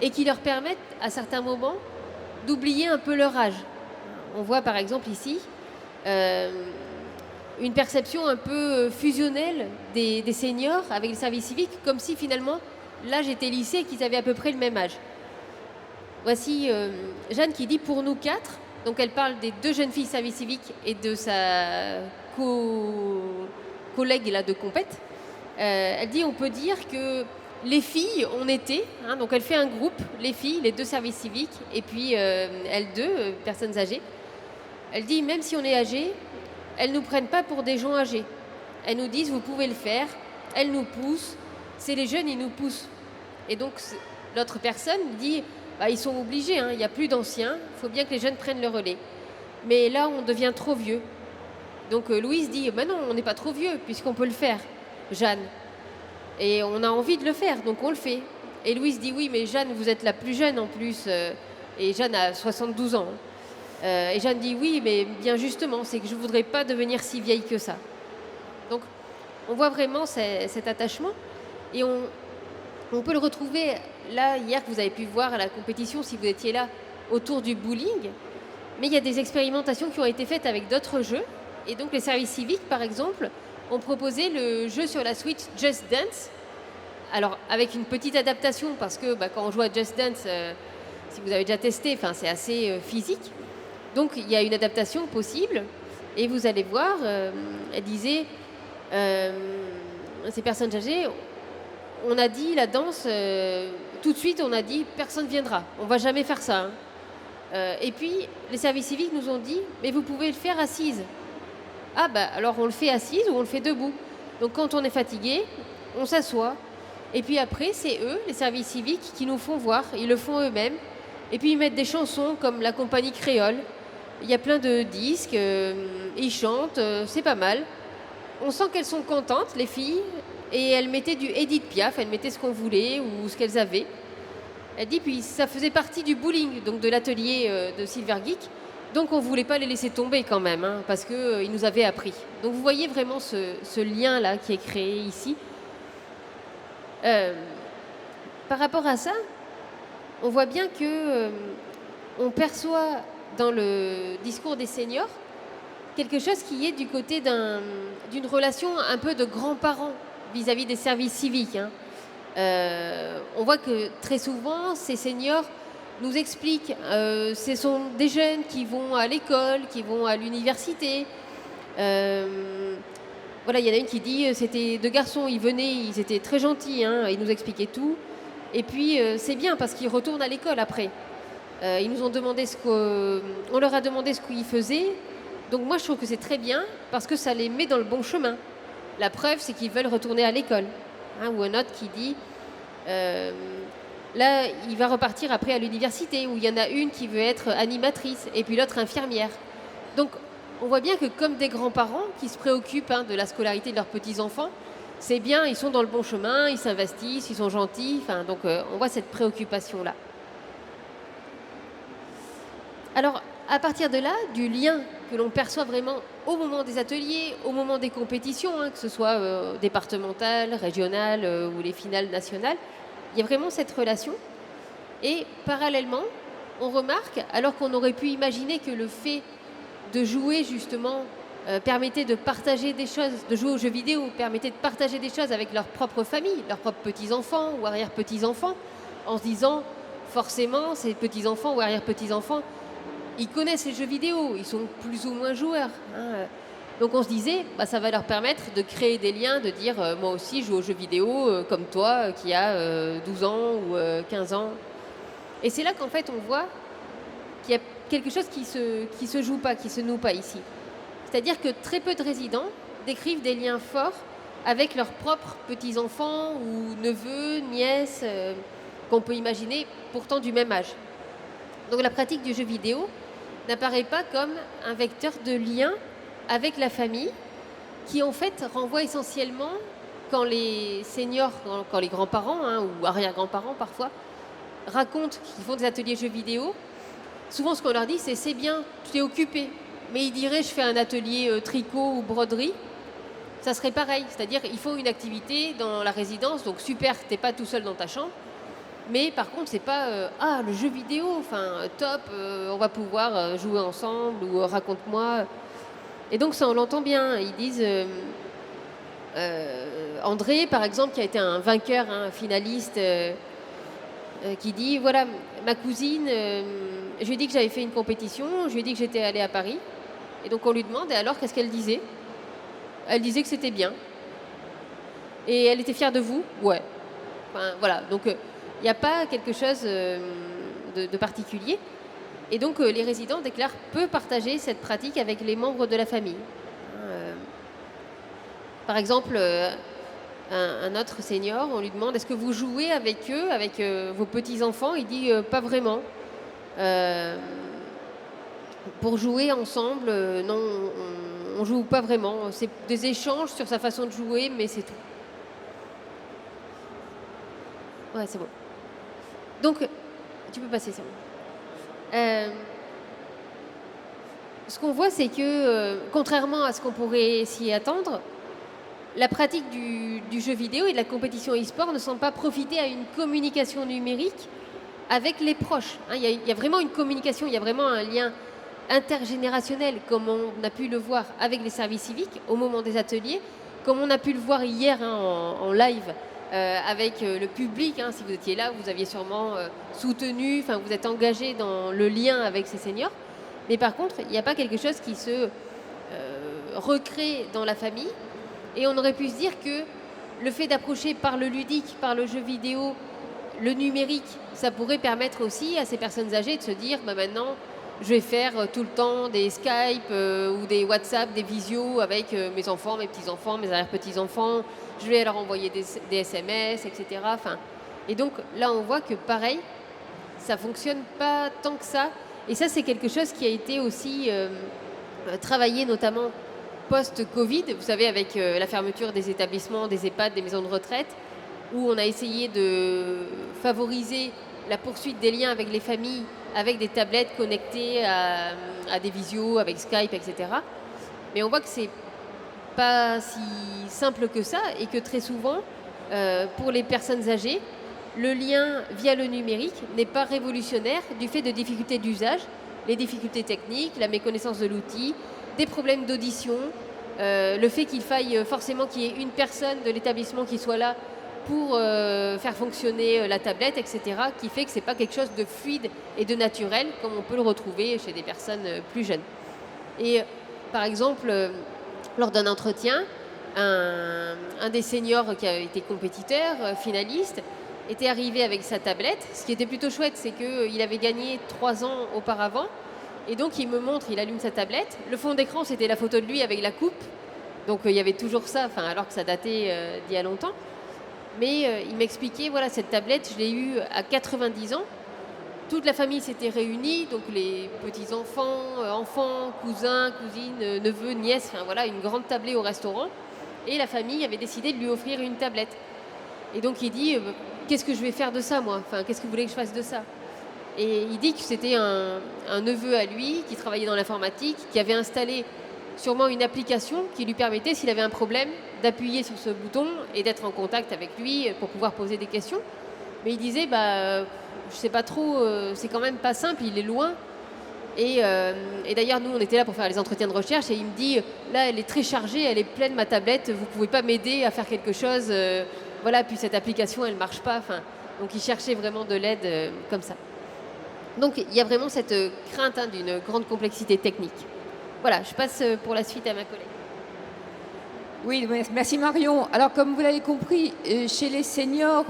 et qui leur permettent à certains moments d'oublier un peu leur âge. On voit par exemple ici une perception un peu fusionnelle des seniors avec les services civiques, comme si finalement l'âge était lycée et qu'ils avaient à peu près le même âge. Voici Jeanne qui dit pour nous 4, donc elle parle des 2 jeunes filles service civique et de sa collègue là, de compète. Elle dit on peut dire que les filles, on était, hein, donc elle fait un groupe, les filles, les 2 services civiques, et puis elles 2, personnes âgées. Elle dit, même si on est âgé, elles ne nous prennent pas pour des gens âgés. Elles nous disent, vous pouvez le faire. Elles nous poussent. C'est les jeunes, ils nous poussent. Et donc, l'autre personne dit, bah, ils sont obligés, hein, il n'y a plus d'anciens. Il faut bien que les jeunes prennent le relais. Mais là, on devient trop vieux. Donc, Louise dit, bah non, on n'est pas trop vieux, puisqu'on peut le faire, Jeanne. Et on a envie de le faire, donc on le fait. Et Louise dit, oui, mais Jeanne, vous êtes la plus jeune en plus. Et Jeanne a 72 ans. Et Jeanne dit, oui, mais bien justement, c'est que je ne voudrais pas devenir si vieille que ça. Donc, on voit vraiment cet attachement. Et on peut le retrouver, là, hier, que vous avez pu voir à la compétition, si vous étiez là, autour du bowling. Mais il y a des expérimentations qui ont été faites avec d'autres jeux. Et donc, les services civiques, par exemple, ont proposé le jeu sur la Switch Just Dance. Alors, avec une petite adaptation, parce que quand on joue à Just Dance, si vous avez déjà testé, c'est assez physique. Donc, il y a une adaptation possible. Et vous allez voir, elle disait, ces personnes âgées, on a dit la danse, tout de suite, on a dit, personne ne viendra. On ne va jamais faire ça. Hein. Et puis, les services civiques nous ont dit, mais vous pouvez le faire assise. Ah alors on le fait assise ou on le fait debout. Donc quand on est fatigué, on s'assoit. Et puis après, c'est eux, les services civiques, qui nous font voir. Ils le font eux-mêmes. Et puis ils mettent des chansons comme la compagnie créole. Il y a plein de disques, ils chantent, c'est pas mal. On sent qu'elles sont contentes, les filles. Et elles mettaient du Edith Piaf, elles mettaient ce qu'on voulait ou ce qu'elles avaient. Elle dit, puis ça faisait partie du bowling, donc de l'atelier de Silver Geek. Donc on ne voulait pas les laisser tomber quand même, hein, parce qu'ils nous avaient appris. Donc vous voyez vraiment ce lien-là qui est créé ici. Par rapport à ça, on voit bien que on perçoit dans le discours des seniors quelque chose qui est du côté d'une relation un peu de grands-parents vis-à-vis des services civiques. Hein. On voit que très souvent, ces seniors nous expliquent, ce sont des jeunes qui vont à l'école, qui vont à l'université. Voilà, il y en a une qui dit, c'était deux garçons, ils venaient, ils étaient très gentils, hein, ils nous expliquaient tout. Et puis, c'est bien parce qu'ils retournent à l'école après. Ils nous ont demandé on leur a demandé ce qu'ils faisaient. Donc moi, je trouve que c'est très bien parce que ça les met dans le bon chemin. La preuve, c'est qu'ils veulent retourner à l'école. Hein, ou un autre qui dit... là, il va repartir après à l'université, où il y en a une qui veut être animatrice, et puis l'autre infirmière. Donc, on voit bien que comme des grands-parents qui se préoccupent de la scolarité de leurs petits-enfants, c'est bien, ils sont dans le bon chemin, ils s'investissent, ils sont gentils. Donc, on voit cette préoccupation-là. Alors, à partir de là, du lien que l'on perçoit vraiment au moment des ateliers, au moment des compétitions, que ce soit départementales, régionales ou les finales nationales, il y a vraiment cette relation. Et parallèlement, on remarque, alors qu'on aurait pu imaginer que le fait de jouer justement permettait de partager des choses, de jouer aux jeux vidéo, permettait de partager des choses avec leur propre famille, leurs propres petits-enfants ou arrière-petits-enfants, en se disant, forcément, ces petits-enfants ou arrière-petits-enfants, ils connaissent les jeux vidéo, ils sont plus ou moins joueurs. Hein. Donc on se disait, ça va leur permettre de créer des liens, de dire, moi aussi je joue aux jeux vidéo comme toi qui a 12 ans ou 15 ans. Et c'est là qu'en fait on voit qu'il y a quelque chose qui se joue pas, qui se noue pas ici. C'est-à-dire que très peu de résidents décrivent des liens forts avec leurs propres petits-enfants ou neveux, nièces, qu'on peut imaginer pourtant du même âge. Donc la pratique du jeu vidéo n'apparaît pas comme un vecteur de lien avec la famille, qui en fait renvoie essentiellement, quand les seniors, quand les grands-parents ou arrière-grands-parents parfois, racontent qu'ils font des ateliers jeux vidéo, souvent ce qu'on leur dit c'est bien, tu t'es occupé, mais ils diraient je fais un atelier tricot ou broderie, ça serait pareil, c'est-à-dire il faut une activité dans la résidence, donc super, t'es pas tout seul dans ta chambre. Mais par contre, c'est pas le jeu vidéo, top, on va pouvoir jouer ensemble ou raconte-moi. Et donc ça, on l'entend bien. Ils disent André, par exemple, qui a été un vainqueur, un finaliste, qui dit voilà, ma cousine, je lui ai dit que j'avais fait une compétition, je lui ai dit que j'étais allée à Paris. Et donc on lui demande et alors qu'est-ce qu'elle disait? Elle disait que c'était bien. Et elle était fière de vous? Ouais. Voilà. Donc il n'y a pas quelque chose de particulier. Et donc les résidents déclarent peu partager cette pratique avec les membres de la famille. Par exemple, un autre senior, on lui demande est-ce que vous jouez avec eux, avec vos petits-enfants? Il dit pas vraiment. Pour jouer ensemble, non, on joue pas vraiment. C'est des échanges sur sa façon de jouer, mais c'est tout. Ouais, c'est bon. Donc, tu peux passer, c'est bon. Ce qu'on voit, c'est que, contrairement à ce qu'on pourrait s'y attendre, la pratique du jeu vidéo et de la compétition e-sport ne semble pas profiter à une communication numérique avec les proches. Il y a vraiment une communication, il y a vraiment un lien intergénérationnel, comme on a pu le voir avec les services civiques au moment des ateliers, comme on a pu le voir hier en live avec le public. Si vous étiez là, vous aviez sûrement soutenu, vous êtes engagé dans le lien avec ces seniors. Mais par contre, il n'y a pas quelque chose qui se recrée dans la famille. Et on aurait pu se dire que le fait d'approcher par le ludique, par le jeu vidéo, le numérique, ça pourrait permettre aussi à ces personnes âgées de se dire maintenant, je vais faire tout le temps des Skype ou des WhatsApp, des visios avec mes enfants, mes petits-enfants, mes arrière-petits-enfants. Je vais leur envoyer des SMS, etc. Et donc là, on voit que pareil, ça ne fonctionne pas tant que ça. Et ça, c'est quelque chose qui a été aussi travaillé notamment post-Covid, vous savez, avec la fermeture des établissements, des EHPAD, des maisons de retraite, où on a essayé de favoriser la poursuite des liens avec les familles, avec des tablettes connectées à des visios, avec Skype, etc. Mais on voit que c'est pas si simple que ça et que très souvent, pour les personnes âgées, le lien via le numérique n'est pas révolutionnaire du fait de difficultés d'usage, les difficultés techniques, la méconnaissance de l'outil, des problèmes d'audition, le fait qu'il faille forcément qu'il y ait une personne de l'établissement qui soit là pour faire fonctionner la tablette, etc., qui fait que ce n'est pas quelque chose de fluide et de naturel comme on peut le retrouver chez des personnes plus jeunes. Et par exemple, lors d'un entretien, un des seniors qui a été compétiteur, finaliste, était arrivé avec sa tablette. Ce qui était plutôt chouette, c'est qu'il avait gagné 3 ans auparavant. Et donc, il me montre, il allume sa tablette. Le fond d'écran, c'était la photo de lui avec la coupe. Donc, il y avait toujours ça, alors que ça datait d'il y a longtemps. Mais il m'expliquait, voilà, cette tablette, je l'ai eue à 90 ans. Toute la famille s'était réunie, donc les petits-enfants, enfants, cousins, cousines, neveux, nièces, voilà, une grande tablée au restaurant. Et la famille avait décidé de lui offrir une tablette. Et donc, il dit, qu'est-ce que je vais faire de ça, moi? Qu'est-ce que vous voulez que je fasse de ça? Et il dit que c'était un neveu à lui qui travaillait dans l'informatique, qui avait installé sûrement une application qui lui permettait, s'il avait un problème, d'appuyer sur ce bouton et d'être en contact avec lui pour pouvoir poser des questions. Mais il disait, je sais pas trop, c'est quand même pas simple, il est loin. Et d'ailleurs, nous, on était là pour faire les entretiens de recherche et il me dit, là, elle est très chargée, elle est pleine, ma tablette, vous pouvez pas m'aider à faire quelque chose. Voilà, puis cette application, elle marche pas. Donc, il cherchait vraiment de l'aide comme ça. Donc, il y a vraiment cette crainte d'une grande complexité technique. Voilà, je passe pour la suite à ma collègue. Oui, merci Marion. Alors, comme vous l'avez compris, chez les seniors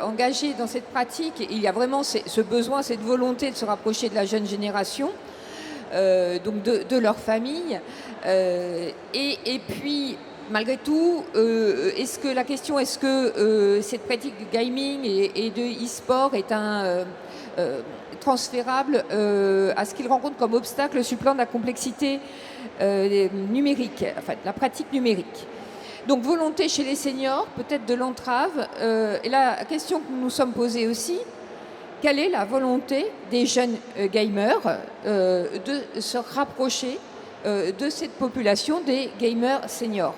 engagés dans cette pratique, il y a vraiment ce besoin, cette volonté de se rapprocher de la jeune génération, donc de leur famille. Et puis, malgré tout, est-ce que cette pratique du gaming et de e-sport est transférable à ce qu'ils rencontrent comme obstacle sur le plan de la complexité numérique, enfin de la pratique numérique. Donc volonté chez les seniors, peut-être de l'entrave. Et la question que nous nous sommes posée aussi, quelle est la volonté des jeunes gamers de se rapprocher de cette population des gamers seniors?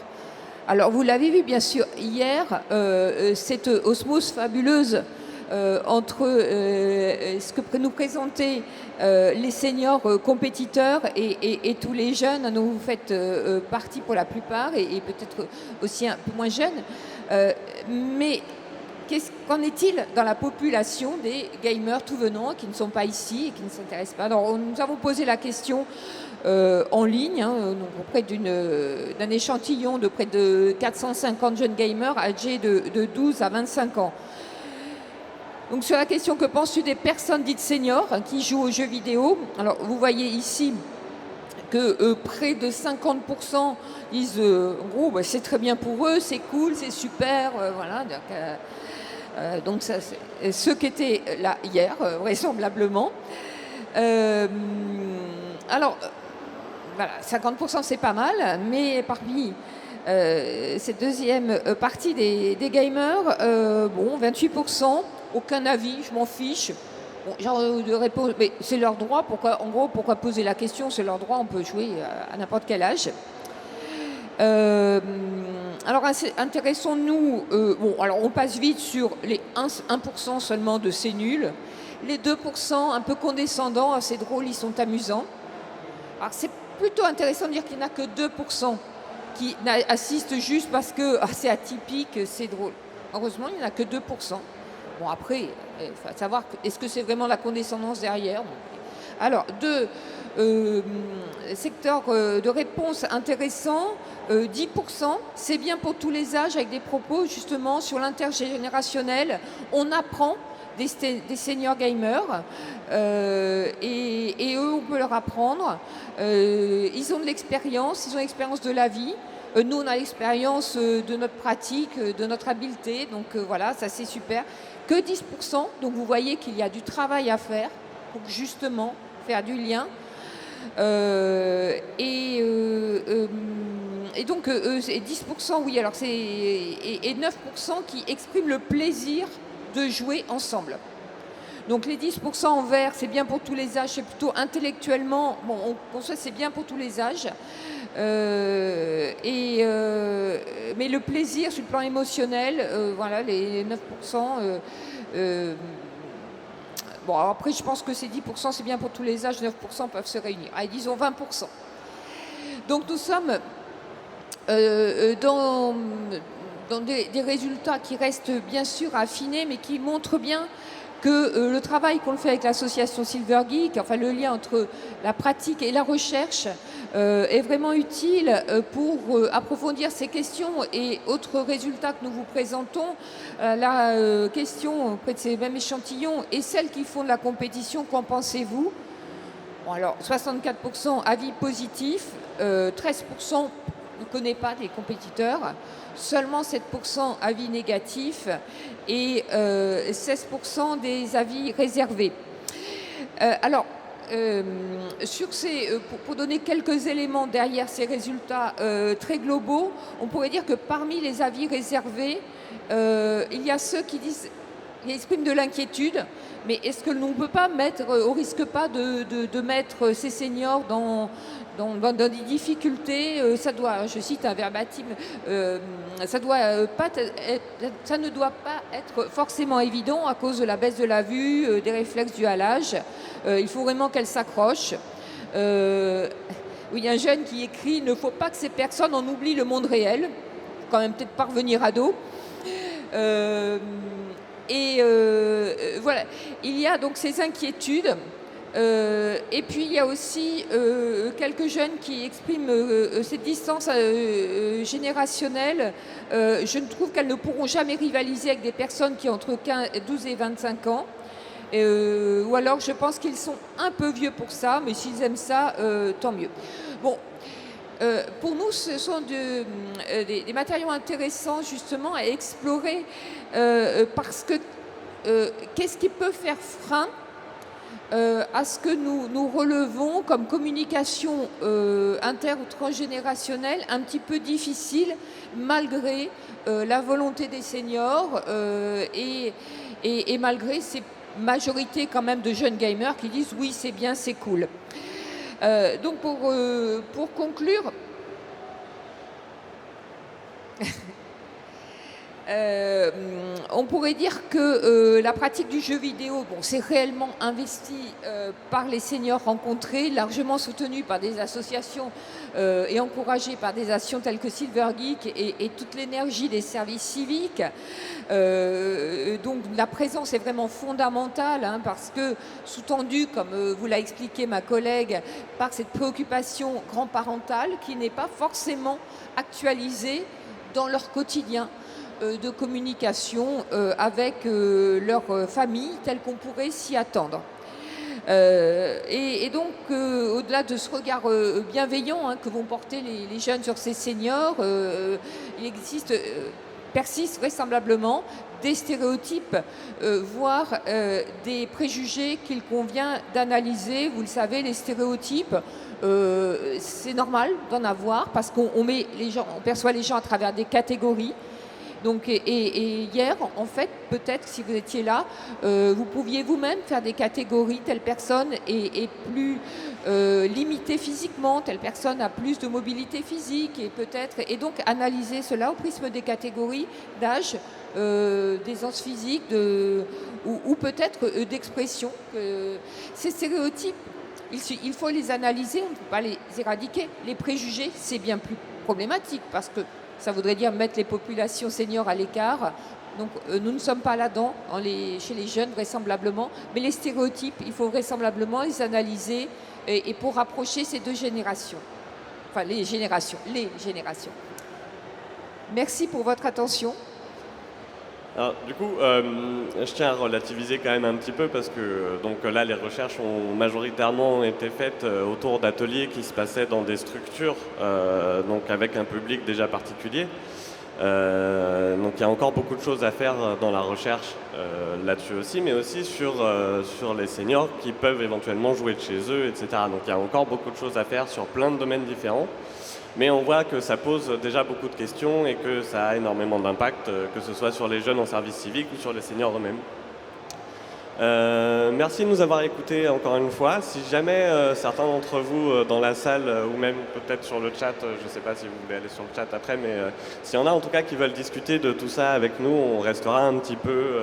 Alors vous l'avez vu bien sûr hier, cette osmose fabuleuse entre ce que nous présentaient les seniors compétiteurs et tous les jeunes dont vous faites partie pour la plupart et peut-être aussi un peu moins jeunes. Mais qu'en est-il dans la population des gamers tout venants qui ne sont pas ici et qui ne s'intéressent pas? Alors, nous avons posé la question en ligne, donc auprès d'un échantillon de près de 450 jeunes gamers âgés de 12 à 25 ans. Donc sur la question que penses-tu des personnes dites seniors qui jouent aux jeux vidéo? Alors vous voyez ici que près de 50% disent en gros bah, c'est très bien pour eux, c'est cool, c'est super, voilà. Donc ça, c'est ceux qui étaient là hier, vraisemblablement. Alors voilà, 50% c'est pas mal, mais parmi cette deuxième partie des gamers, bon 28%, aucun avis, je m'en fiche. Bon, genre de réponse, mais c'est leur droit. Pourquoi poser la question? C'est leur droit. On peut jouer à n'importe quel âge. Alors intéressons-nous. Bon, alors on passe vite sur les 1% seulement de c'est nul. Les 2% un peu condescendants, c'est drôle, ils sont amusants. Alors c'est plutôt intéressant de dire qu'il n'y en a que 2% qui assistent juste parce que c'est atypique, c'est drôle. Heureusement, il n'y en a que 2%. Bon, après, il faut savoir, est-ce que c'est vraiment la condescendance derrière? Alors, secteur de réponse intéressant, 10%, c'est bien pour tous les âges, avec des propos justement sur l'intergénérationnel. On apprend des seniors gamers et eux, on peut leur apprendre. Ils ont de l'expérience, ils ont l'expérience de la vie. Nous, on a l'expérience de notre pratique, de notre habileté. Donc voilà, ça c'est super. Que 10%, donc vous voyez qu'il y a du travail à faire pour justement faire du lien. Et donc 10%, oui, alors et 9% qui expriment le plaisir de jouer ensemble. Donc les 10% en vert, c'est bien pour tous les âges, c'est plutôt intellectuellement, bon, on conçoit c'est bien pour tous les âges. Mais le plaisir sur le plan émotionnel, voilà, les 9%. Bon, alors après, je pense que ces 10%, c'est bien pour tous les âges, 9% peuvent se réunir. Allez, disons 20%. Donc nous sommes dans des résultats qui restent bien sûr affinés, mais qui montrent bien que le travail qu'on fait avec l'association Silver Geek, enfin le lien entre la pratique et la recherche, est vraiment utile pour approfondir ces questions et autres résultats que nous vous présentons. La question auprès de ces mêmes échantillons et celles qui font de la compétition, qu'en pensez-vous? Bon, alors 64% avis positif, 13% ne connaît pas des compétiteurs, seulement 7% avis négatifs et 16% des avis réservés. Pour donner quelques éléments derrière ces résultats très globaux, on pourrait dire que parmi les avis réservés, il y a ceux qui expriment de l'inquiétude, mais est-ce que l'on ne peut pas on risque pas de mettre ces seniors dans des difficultés, ça doit, je cite un verbatim, ça ne doit pas être forcément évident à cause de la baisse de la vue, des réflexes dus à l'âge. Il faut vraiment qu'elles s'accrochent. Oui, il y a un jeune qui écrit « Il ne faut pas que ces personnes en oublient le monde réel ». Il faut quand même peut-être pas revenir ado. Voilà, il y a donc ces inquiétudes. Et puis il y a aussi quelques jeunes qui expriment cette distance générationnelle. Je ne trouve qu'elles ne pourront jamais rivaliser avec des personnes qui ont entre 12 et 25 ans. Ou alors je pense qu'ils sont un peu vieux pour ça, mais s'ils aiment ça, tant mieux. Bon, pour nous, ce sont des matériaux intéressants justement à explorer parce que qu'est-ce qui peut faire frein à ce que nous relevons comme communication inter- ou transgénérationnelle un petit peu difficile malgré la volonté des seniors et malgré ces majorités quand même de jeunes gamers qui disent oui c'est bien, c'est cool. Donc pour conclure, on pourrait dire que la pratique du jeu vidéo, bon, c'est réellement investi par les seniors rencontrés, largement soutenu par des associations et encouragé par des associations telles que Silver Geek et toute l'énergie des services civiques. Donc la présence est vraiment fondamentale hein, parce que sous-tendu, comme vous l'a expliqué ma collègue, par cette préoccupation grand-parentale qui n'est pas forcément actualisée dans leur quotidien. de communication avec leur famille telle qu'on pourrait s'y attendre. Et donc, au-delà de ce regard bienveillant que vont porter les jeunes sur ces seniors, il persiste vraisemblablement des stéréotypes, voire des préjugés qu'il convient d'analyser. Vous le savez, les stéréotypes, c'est normal d'en avoir parce qu'on perçoit les gens à travers des catégories. Donc, et hier, en fait, peut-être si vous étiez là, vous pouviez vous-même faire des catégories. Telle personne est plus limitée physiquement, telle personne a plus de mobilité physique, et donc analyser cela au prisme des catégories d'âge, d'aisance physique, ou peut-être d'expression. Ces stéréotypes, il faut les analyser, on ne peut pas les éradiquer. Les préjugés, c'est bien plus problématique parce que ça voudrait dire mettre les populations seniors à l'écart. Donc nous ne sommes pas là-dedans chez les jeunes vraisemblablement, mais les stéréotypes, il faut vraisemblablement les analyser et pour rapprocher ces deux générations. Enfin, les générations. Merci pour votre attention. Alors, du coup, je tiens à relativiser quand même un petit peu parce que donc, là, les recherches ont majoritairement été faites autour d'ateliers qui se passaient dans des structures, donc avec un public déjà particulier. Donc il y a encore beaucoup de choses à faire dans la recherche là-dessus aussi, mais aussi sur les seniors qui peuvent éventuellement jouer de chez eux, etc. Donc il y a encore beaucoup de choses à faire sur plein de domaines différents. Mais on voit que ça pose déjà beaucoup de questions et que ça a énormément d'impact, que ce soit sur les jeunes en service civique ou sur les seniors eux-mêmes. Merci de nous avoir écoutés encore une fois. Si jamais certains d'entre vous dans la salle ou même peut-être sur le chat, je ne sais pas si vous voulez aller sur le chat après, mais s'il y en a en tout cas qui veulent discuter de tout ça avec nous, on restera un petit peu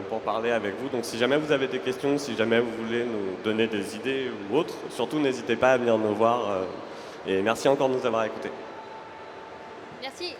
pour parler avec vous. Donc si jamais vous avez des questions, si jamais vous voulez nous donner des idées ou autres, surtout n'hésitez pas à venir nous voir. Et merci encore de nous avoir écoutés. Merci.